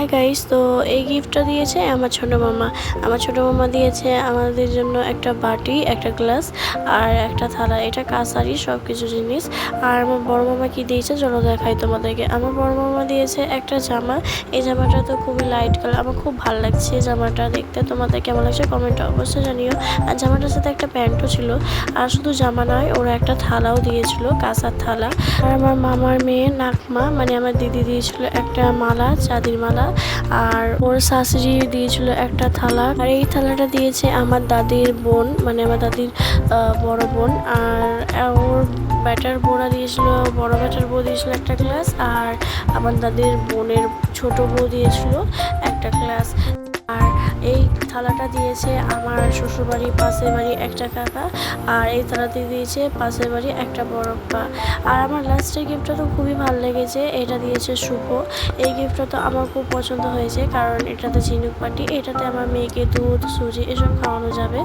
Hi guys, তো এই গিফটটা দিয়েছে আমার ছোট মামা। আমার ছোট মামা দিয়েছে আমাদের জন্য একটা বাটি, একটা গ্লাস আর একটা থালা। এটা কাঁসারি সব কিছু জিনিস। আর আমার বড় মামা কি দিয়েছে চলো দেখাই তোমাদেরকে। আমার বড় মামা দিয়েছে একটা জামা। এই জামাটা তো খুবই লাইট কালার, আমার খুব ভালো লাগছে জামাটা দেখতে। তোমাদের কেমন লাগছে কমেন্টে অবশ্যই জানিও। আর জামাটার সাথে একটা প্যান্টও ছিল। আর শুধু জামা নয়, ওরা একটা থালাও দিয়েছিল, কাঁসার থালা। আর আমার মামার মেয়ে নাকমা মানে আমার দিদি দিয়েছিল একটা মালা, চাঁদির মালা। আর ওর শাশুড়ি দিয়েছিল একটা থালা। আর এই থালাটা দিয়েছে আমার দাদির বোন, মানে আমার দাদির বড় বোন। আর ওর ব্যাটার বোরা দিয়েছিল, বড় ব্যাটার বউ দিয়েছিল একটা গ্লাস। আর আমার দাদির বোনের ছোট বউ দিয়েছিল একটা গ্লাস। আর এই থালাটা দিয়েছে আমার শ্বশুরবাড়ির পাশের বাড়ি একটা কাকা। আর এই থালাতে দিয়েছে পাশের বাড়ি একটা বড়প্পা। আর আমার লাস্টের গিফটটা তো খুবই ভালো লেগেছে, এটা দিয়েছে শুভ। এই গিফটটা তো আমার খুব পছন্দ হয়েছে, কারণ এটাতে ঝিনুক পাটি, এটাতে আমার মেয়েকে দুধ, সুজি এসব খাওয়ানো যাবে।